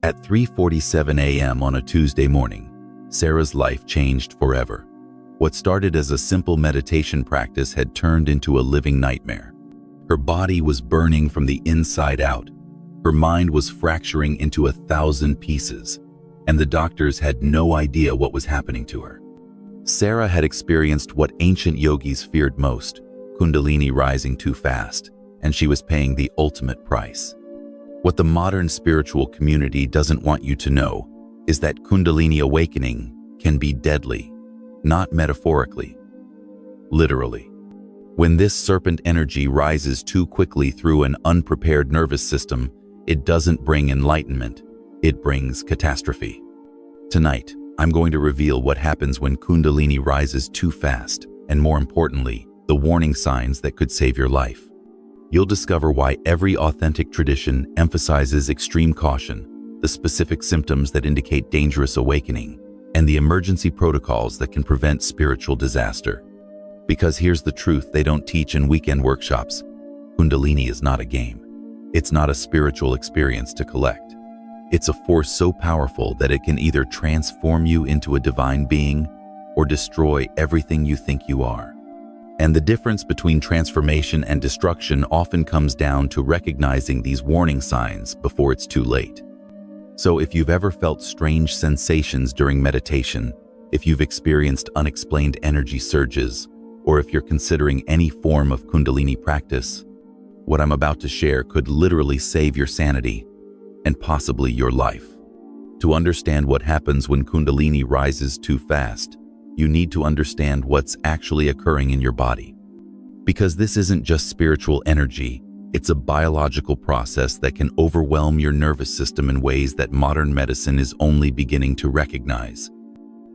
At 3:47 a.m. on a Tuesday morning, Sarah's life changed forever. What started as a simple meditation practice had turned into a living nightmare. Her body was burning from the inside out. Her mind was fracturing into 1,000 pieces, and the doctors had no idea what was happening to her. Sarah had experienced what ancient yogis feared most, Kundalini rising too fast, and she was paying the ultimate price. What the modern spiritual community doesn't want you to know is that Kundalini awakening can be deadly, not metaphorically, literally. When this serpent energy rises too quickly through an unprepared nervous system, it doesn't bring enlightenment, it brings catastrophe. Tonight, I'm going to reveal what happens when Kundalini rises too fast, and more importantly, the warning signs that could save your life. You'll discover why every authentic tradition emphasizes extreme caution, the specific symptoms that indicate dangerous awakening, and the emergency protocols that can prevent spiritual disaster. Because here's the truth they don't teach in weekend workshops. Kundalini is not a game. It's not a spiritual experience to collect. It's a force so powerful that it can either transform you into a divine being or destroy everything you think you are. And the difference between transformation and destruction often comes down to recognizing these warning signs before it's too late. So if you've ever felt strange sensations during meditation, if you've experienced unexplained energy surges, or if you're considering any form of Kundalini practice, what I'm about to share could literally save your sanity and possibly your life. To understand what happens when Kundalini rises too fast, you need to understand what's actually occurring in your body. Because this isn't just spiritual energy, it's a biological process that can overwhelm your nervous system in ways that modern medicine is only beginning to recognize.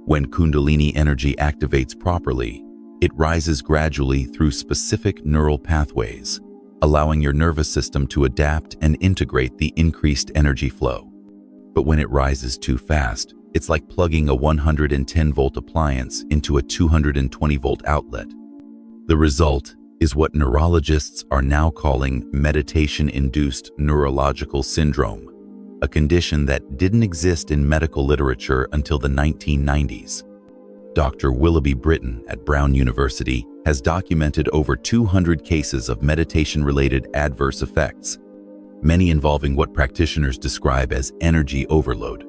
When Kundalini energy activates properly, it rises gradually through specific neural pathways, allowing your nervous system to adapt and integrate the increased energy flow. But when it rises too fast, it's like plugging a 110-volt appliance into a 220-volt outlet. The result is what neurologists are now calling meditation-induced neurological syndrome, a condition that didn't exist in medical literature until the 1990s. Dr. Willoughby Britton at Brown University has documented over 200 cases of meditation-related adverse effects, many involving what practitioners describe as energy overload.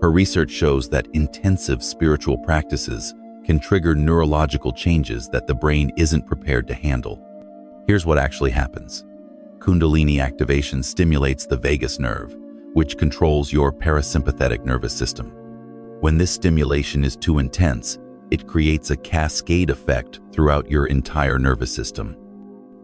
Her research shows that intensive spiritual practices can trigger neurological changes that the brain isn't prepared to handle. Here's what actually happens. Kundalini activation stimulates the vagus nerve, which controls your parasympathetic nervous system. When this stimulation is too intense, it creates a cascade effect throughout your entire nervous system.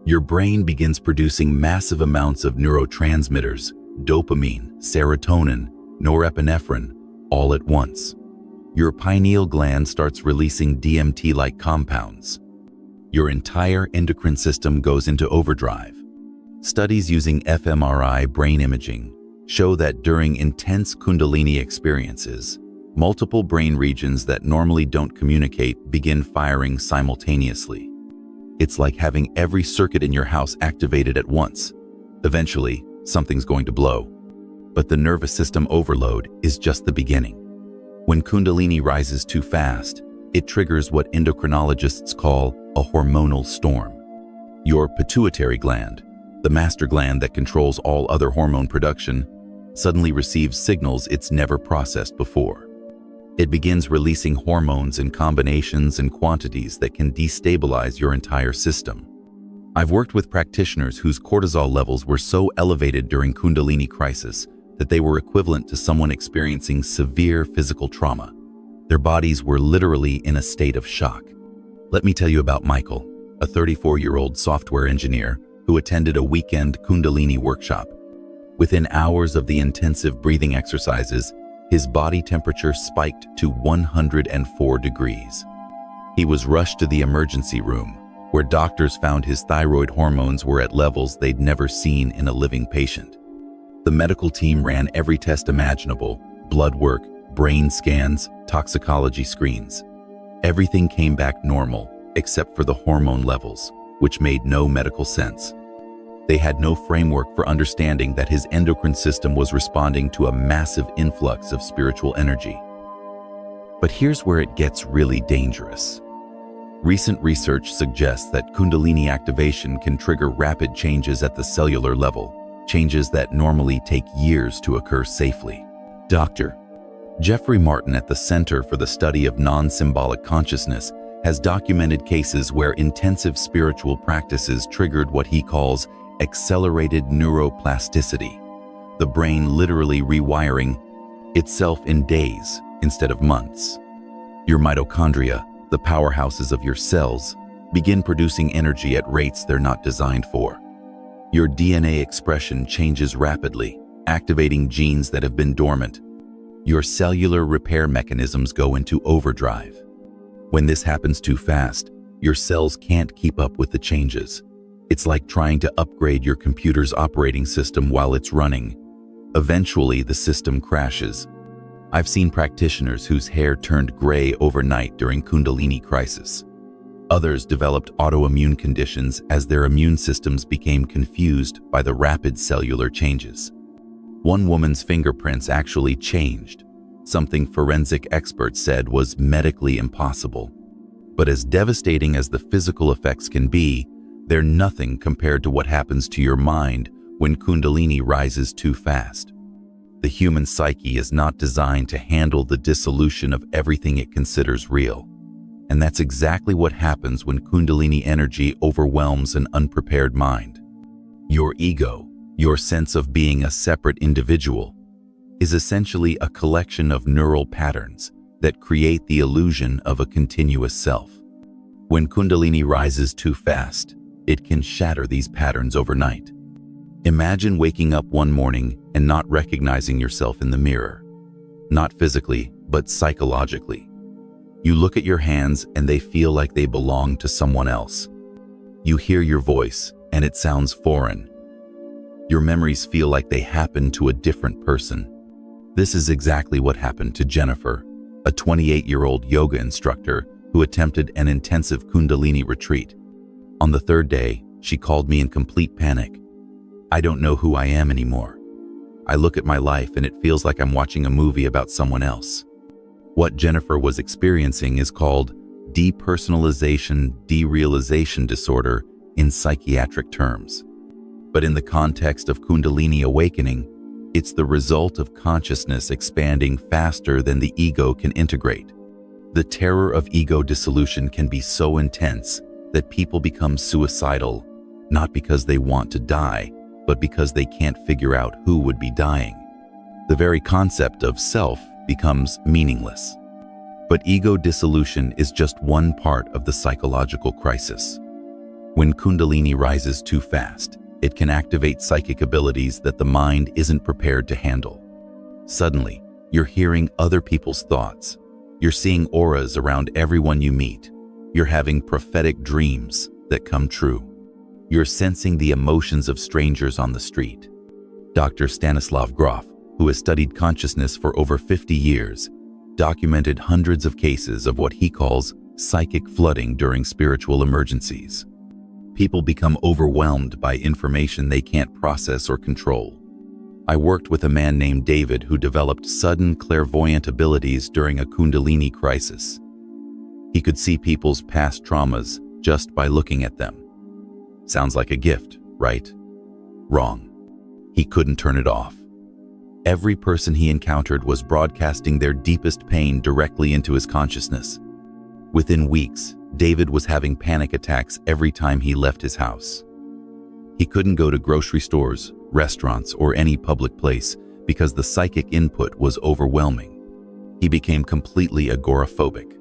Your brain begins producing massive amounts of neurotransmitters, dopamine, serotonin, norepinephrine, all at once. Your pineal gland starts releasing DMT-like compounds. Your entire endocrine system goes into overdrive. Studies using fMRI brain imaging show that during intense Kundalini experiences, multiple brain regions that normally don't communicate begin firing simultaneously. It's like having every circuit in your house activated at once. Eventually, something's going to blow. But the nervous system overload is just the beginning. When Kundalini rises too fast, it triggers what endocrinologists call a hormonal storm. Your pituitary gland, the master gland that controls all other hormone production, suddenly receives signals it's never processed before. It begins releasing hormones in combinations and quantities that can destabilize your entire system. I've worked with practitioners whose cortisol levels were so elevated during Kundalini crisis that they were equivalent to someone experiencing severe physical trauma. Their bodies were literally in a state of shock. Let me tell you about Michael, a 34-year-old software engineer who attended a weekend Kundalini workshop. Within hours of the intensive breathing exercises, his body temperature spiked to 104 degrees. He was rushed to the emergency room, where doctors found his thyroid hormones were at levels they'd never seen in a living patient. The medical team ran every test imaginable: blood work, brain scans, toxicology screens. Everything came back normal, except for the hormone levels, which made no medical sense. They had no framework for understanding that his endocrine system was responding to a massive influx of spiritual energy. But here's where it gets really dangerous. Recent research suggests that Kundalini activation can trigger rapid changes at the cellular level, changes that normally take years to occur safely. Dr. Jeffrey Martin at the Center for the Study of Non-Symbolic Consciousness has documented cases where intensive spiritual practices triggered what he calls accelerated neuroplasticity, the brain literally rewiring itself in days instead of months. Your mitochondria, the powerhouses of your cells, begin producing energy at rates they're not designed for. Your DNA expression changes rapidly, activating genes that have been dormant. Your cellular repair mechanisms go into overdrive. When this happens too fast, your cells can't keep up with the changes. It's like trying to upgrade your computer's operating system while it's running. Eventually, the system crashes. I've seen practitioners whose hair turned gray overnight during Kundalini crisis. Others developed autoimmune conditions as their immune systems became confused by the rapid cellular changes. One woman's fingerprints actually changed, something forensic experts said was medically impossible. But as devastating as the physical effects can be, they're nothing compared to what happens to your mind when Kundalini rises too fast. The human psyche is not designed to handle the dissolution of everything it considers real. And that's exactly what happens when Kundalini energy overwhelms an unprepared mind. Your ego, your sense of being a separate individual, is essentially a collection of neural patterns that create the illusion of a continuous self. When Kundalini rises too fast, it can shatter these patterns overnight. Imagine waking up one morning and not recognizing yourself in the mirror. Not physically, but psychologically. You look at your hands and they feel like they belong to someone else. You hear your voice and it sounds foreign. Your memories feel like they happened to a different person. This is exactly what happened to Jennifer, a 28-year-old yoga instructor who attempted an intensive Kundalini retreat. On the third day, she called me in complete panic. I don't know who I am anymore. I look at my life and it feels like I'm watching a movie about someone else. What Jennifer was experiencing is called depersonalization derealization disorder in psychiatric terms. But in the context of Kundalini awakening, it's the result of consciousness expanding faster than the ego can integrate. The terror of ego dissolution can be so intense that people become suicidal, not because they want to die, but because they can't figure out who would be dying. The very concept of self becomes meaningless. But ego dissolution is just one part of the psychological crisis. When Kundalini rises too fast, it can activate psychic abilities that the mind isn't prepared to handle. Suddenly, you're hearing other people's thoughts. You're seeing auras around everyone you meet. You're having prophetic dreams that come true. You're sensing the emotions of strangers on the street. Dr. Stanislav Grof, who has studied consciousness for over 50 years, documented hundreds of cases of what he calls psychic flooding during spiritual emergencies. People become overwhelmed by information they can't process or control. I worked with a man named David who developed sudden clairvoyant abilities during a Kundalini crisis. He could see people's past traumas just by looking at them. Sounds like a gift, right? Wrong. He couldn't turn it off. Every person he encountered was broadcasting their deepest pain directly into his consciousness. Within weeks, David was having panic attacks every time he left his house. He couldn't go to grocery stores, restaurants, or any public place because the psychic input was overwhelming. He became completely agoraphobic.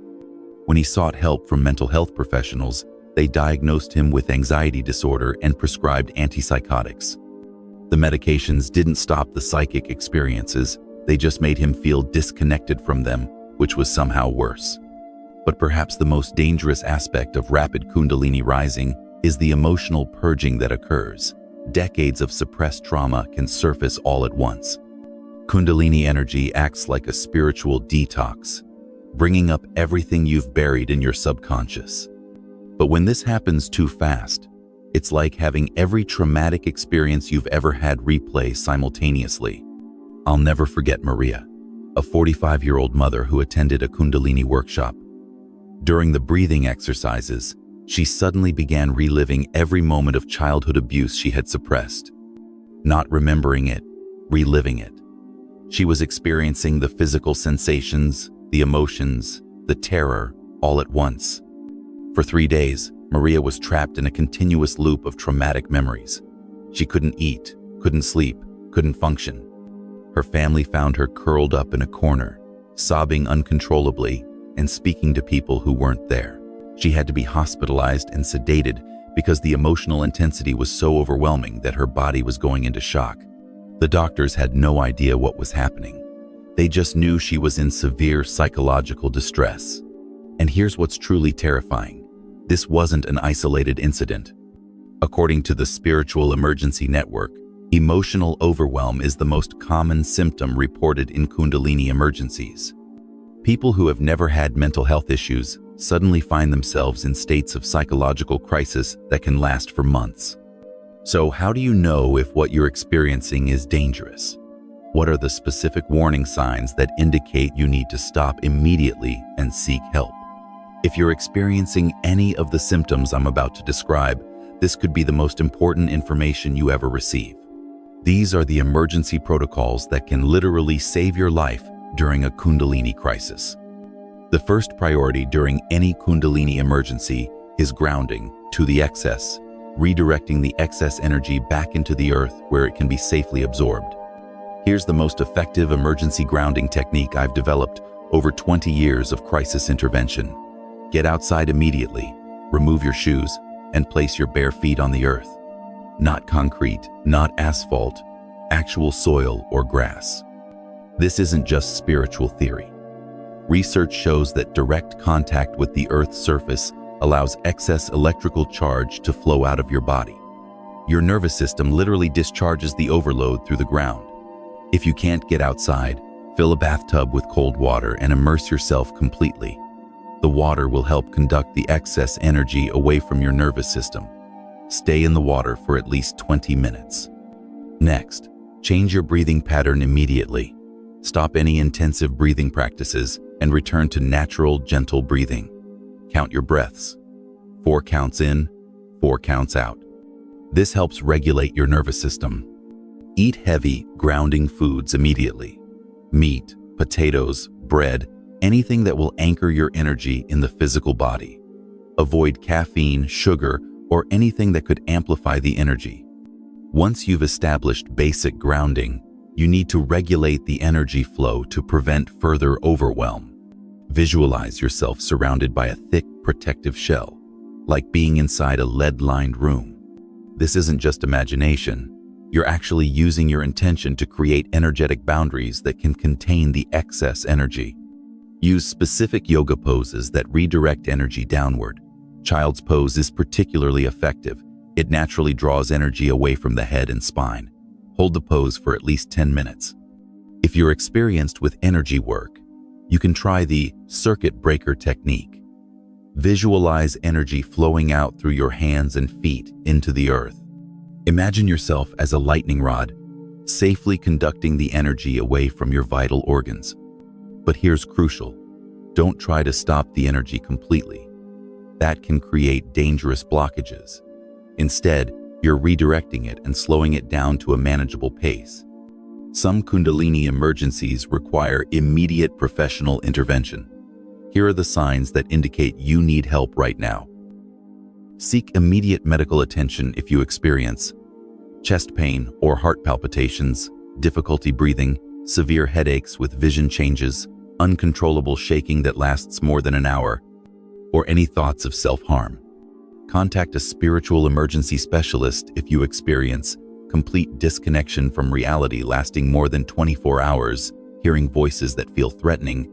When he sought help from mental health professionals, they diagnosed him with anxiety disorder and prescribed antipsychotics. The medications didn't stop the psychic experiences, they just made him feel disconnected from them, which was somehow worse. But perhaps the most dangerous aspect of rapid Kundalini rising is the emotional purging that occurs. Decades of suppressed trauma can surface all at once. Kundalini energy acts like a spiritual detox, bringing up everything you've buried in your subconscious. But when this happens too fast, It's like having every traumatic experience you've ever had replay simultaneously. I'll never forget Maria, a 45-year-old mother who attended a Kundalini workshop. During the breathing exercises, she suddenly began reliving every moment of childhood abuse she had suppressed. Not remembering it, reliving it. She was experiencing the physical sensations, the emotions, the terror, all at once. For 3 days, Maria was trapped in a continuous loop of traumatic memories. She couldn't eat, couldn't sleep, couldn't function. Her family found her curled up in a corner, sobbing uncontrollably and speaking to people who weren't there. She had to be hospitalized and sedated because the emotional intensity was so overwhelming that her body was going into shock. The doctors had no idea what was happening. They just knew she was in severe psychological distress. And here's what's truly terrifying. This wasn't an isolated incident. According to the Spiritual Emergency Network, emotional overwhelm is the most common symptom reported in Kundalini emergencies. People who have never had mental health issues suddenly find themselves in states of psychological crisis that can last for months. So how do you know if what you're experiencing is dangerous? What are the specific warning signs that indicate you need to stop immediately and seek help? If you're experiencing any of the symptoms I'm about to describe, this could be the most important information you ever receive. These are the emergency protocols that can literally save your life during a Kundalini crisis. The first priority during any Kundalini emergency is grounding to the excess, redirecting the excess energy back into the earth where it can be safely absorbed. Here's the most effective emergency grounding technique I've developed over 20 years of crisis intervention. Get outside immediately, remove your shoes, and place your bare feet on the earth. Not concrete, not asphalt, actual soil or grass. This isn't just spiritual theory. Research shows that direct contact with the Earth's surface allows excess electrical charge to flow out of your body. Your nervous system literally discharges the overload through the ground. If you can't get outside, fill a bathtub with cold water and immerse yourself completely. The water will help conduct the excess energy away from your nervous system. Stay in the water for at least 20 minutes. Next, change your breathing pattern immediately. Stop any intensive breathing practices and return to natural, gentle breathing. Count your breaths. 4 counts in, 4 counts out. This helps regulate your nervous system. Eat heavy, grounding foods immediately. Meat, potatoes, bread, anything that will anchor your energy in the physical body. Avoid caffeine, sugar, or anything that could amplify the energy. Once you've established basic grounding, you need to regulate the energy flow to prevent further overwhelm. Visualize yourself surrounded by a thick, protective shell, like being inside a lead-lined room. This isn't just imagination. You're actually using your intention to create energetic boundaries that can contain the excess energy. Use specific yoga poses that redirect energy downward. Child's pose is particularly effective. It naturally draws energy away from the head and spine. Hold the pose for at least 10 minutes. If you're experienced with energy work, you can try the circuit breaker technique. Visualize energy flowing out through your hands and feet into the earth. Imagine yourself as a lightning rod, safely conducting the energy away from your vital organs. But here's crucial. Don't try to stop the energy completely. That can create dangerous blockages. Instead, you're redirecting it and slowing it down to a manageable pace. Some Kundalini emergencies require immediate professional intervention. Here are the signs that indicate you need help right now. Seek immediate medical attention if you experience chest pain or heart palpitations, difficulty breathing, severe headaches with vision changes, uncontrollable shaking that lasts more than an hour, or any thoughts of self-harm. Contact a spiritual emergency specialist if you experience complete disconnection from reality lasting more than 24 hours, hearing voices that feel threatening,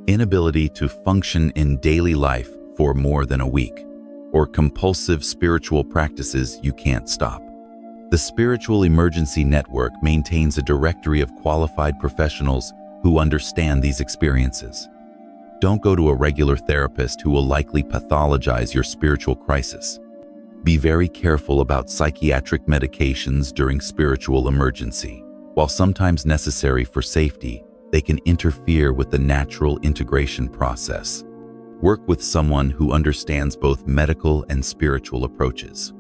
inability to function in daily life for more than a week, or compulsive spiritual practices you can't stop. The Spiritual Emergency Network maintains a directory of qualified professionals who understand these experiences. Don't go to a regular therapist who will likely pathologize your spiritual crisis. Be very careful about psychiatric medications during spiritual emergency. While sometimes necessary for safety, they can interfere with the natural integration process. Work with someone who understands both medical and spiritual approaches.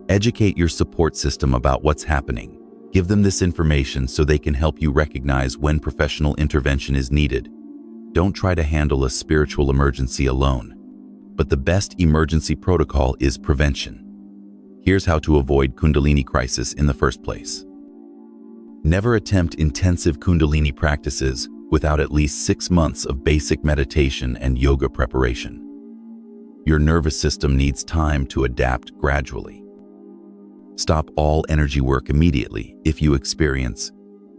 Educate your support system about what's happening. Give them this information so they can help you recognize when professional intervention is needed. Don't try to handle a spiritual emergency alone. But the best emergency protocol is prevention. Here's how to avoid Kundalini crisis in the first place. Never attempt intensive Kundalini practices without at least 6 months of basic meditation and yoga preparation. Your nervous system needs time to adapt gradually. Stop all energy work immediately if you experience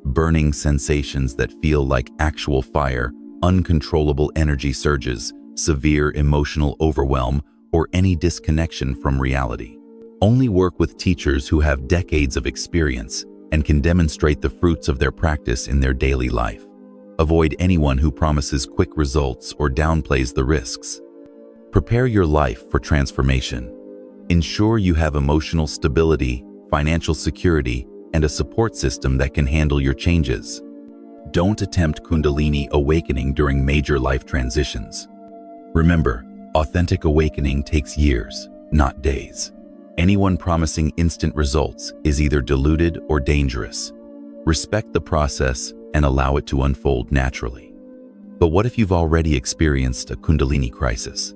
burning sensations that feel like actual fire, uncontrollable energy surges, severe emotional overwhelm, or any disconnection from reality. Only work with teachers who have decades of experience and can demonstrate the fruits of their practice in their daily life. Avoid anyone who promises quick results or downplays the risks. Prepare your life for transformation. Ensure you have emotional stability, financial security, and a support system that can handle your changes. Don't attempt Kundalini awakening during major life transitions. Remember, authentic awakening takes years, not days. Anyone promising instant results is either deluded or dangerous. Respect the process and allow it to unfold naturally. But what if you've already experienced a Kundalini crisis?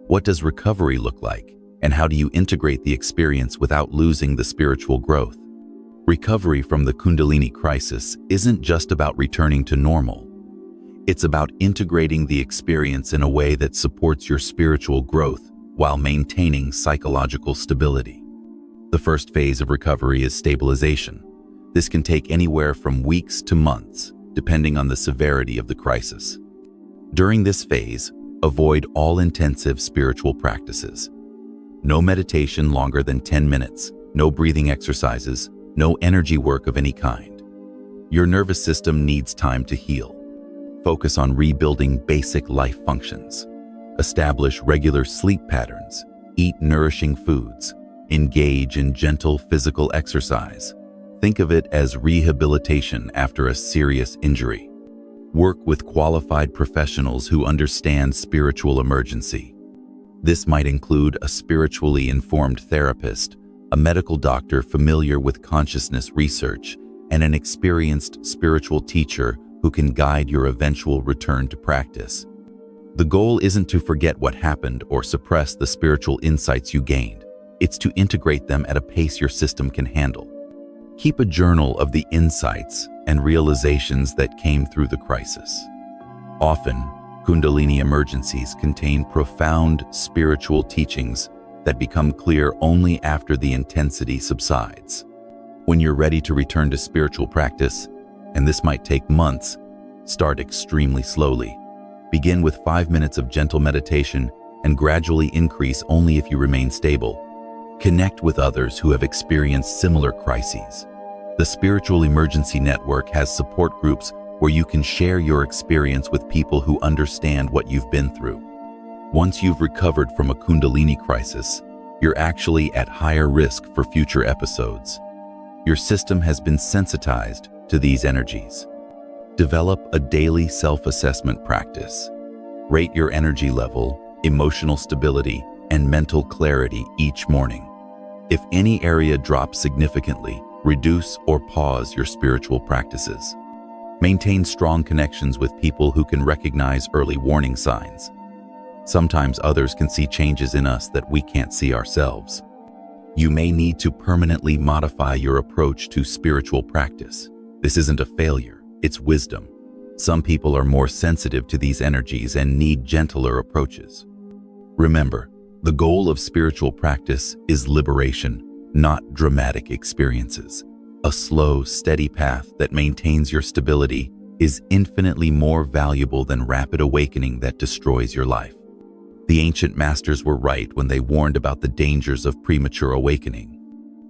What does recovery look like, and how do you integrate the experience without losing the spiritual growth? Recovery from the Kundalini crisis isn't just about returning to normal. It's about integrating the experience in a way that supports your spiritual growth while maintaining psychological stability. The first phase of recovery is stabilization. This can take anywhere from weeks to months, depending on the severity of the crisis. During this phase, avoid all intensive spiritual practices. No meditation longer than 10 minutes, no breathing exercises, no energy work of any kind. Your nervous system needs time to heal. Focus on rebuilding basic life functions. Establish regular sleep patterns, eat nourishing foods, engage in gentle physical exercise. Think of it as rehabilitation after a serious injury. Work with qualified professionals who understand spiritual emergency. This might include a spiritually informed therapist, a medical doctor familiar with consciousness research, and an experienced spiritual teacher who can guide your eventual return to practice. The goal isn't to forget what happened or suppress the spiritual insights you gained. It's to integrate them at a pace your system can handle. Keep a journal of the insights and realizations that came through the crisis. Often, Kundalini emergencies contain profound spiritual teachings that become clear only after the intensity subsides. When you're ready to return to spiritual practice, and this might take months, start extremely slowly. Begin with 5 minutes of gentle meditation and gradually increase only if you remain stable. Connect with others who have experienced similar crises. The Spiritual Emergency Network has support groups where you can share your experience with people who understand what you've been through. Once you've recovered from a Kundalini crisis, you're actually at higher risk for future episodes. Your system has been sensitized to these energies. Develop a daily self-assessment practice. Rate your energy level, emotional stability, and mental clarity each morning. If any area drops significantly, reduce or pause your spiritual practices. Maintain strong connections with people who can recognize early warning signs. Sometimes others can see changes in us that we can't see ourselves. You may need to permanently modify your approach to spiritual practice. This isn't a failure. It's wisdom. Some people are more sensitive to these energies and need gentler approaches. Remember, the goal of spiritual practice is liberation, not dramatic experiences. A slow, steady path that maintains your stability is infinitely more valuable than rapid awakening that destroys your life. The ancient masters were right when they warned about the dangers of premature awakening.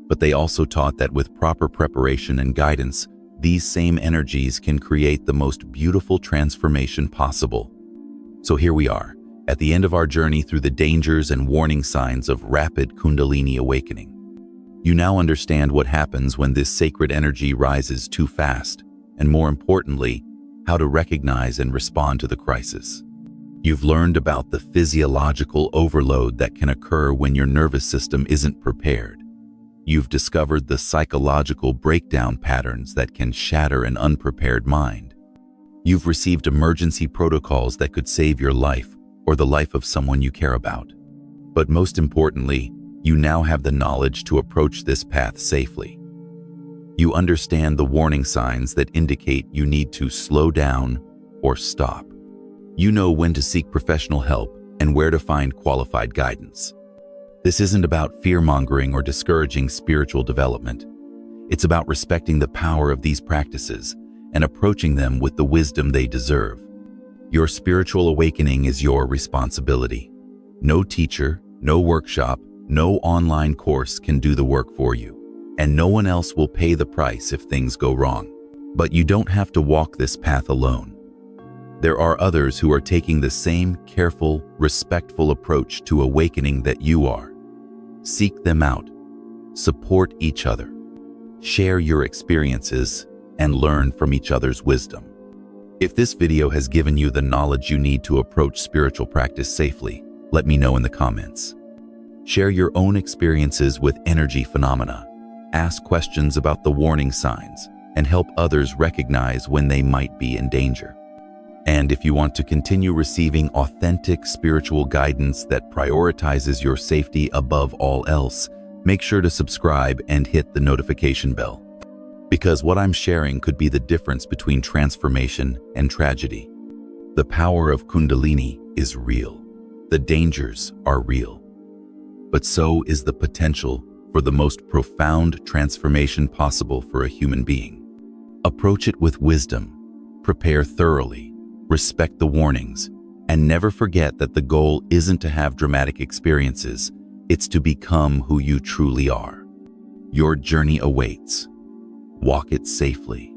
But they also taught that with proper preparation and guidance, these same energies can create the most beautiful transformation possible. So here we are, At the end of our journey through the dangers and warning signs of rapid Kundalini awakening, you now understand what happens when this sacred energy rises too fast, and more importantly, how to recognize and respond to the crisis. You've learned about the physiological overload that can occur when your nervous system isn't prepared. You've discovered the psychological breakdown patterns that can shatter an unprepared mind. You've received emergency protocols that could save your life or the life of someone you care about. But most importantly, you now have the knowledge to approach this path safely. You understand the warning signs that indicate you need to slow down or stop. You know when to seek professional help and where to find qualified guidance. This isn't about fear-mongering or discouraging spiritual development. It's about respecting the power of these practices and approaching them with the wisdom they deserve. Your spiritual awakening is your responsibility. No teacher, no workshop, no online course can do the work for you, and no one else will pay the price if things go wrong. But you don't have to walk this path alone. There are others who are taking the same careful, respectful approach to awakening that you are. Seek them out. Support each other. Share your experiences and learn from each other's wisdom. If this video has given you the knowledge you need to approach spiritual practice safely, let me know in the comments. Share your own experiences with energy phenomena. Ask questions about the warning signs and help others recognize when they might be in danger. And if you want to continue receiving authentic spiritual guidance that prioritizes your safety above all else, make sure to subscribe and hit the notification bell. Because what I'm sharing could be the difference between transformation and tragedy. The power of Kundalini is real. The dangers are real. But so is the potential for the most profound transformation possible for a human being. Approach it with wisdom, prepare thoroughly, respect the warnings, and never forget that the goal isn't to have dramatic experiences, it's to become who you truly are. Your journey awaits. Walk it safely.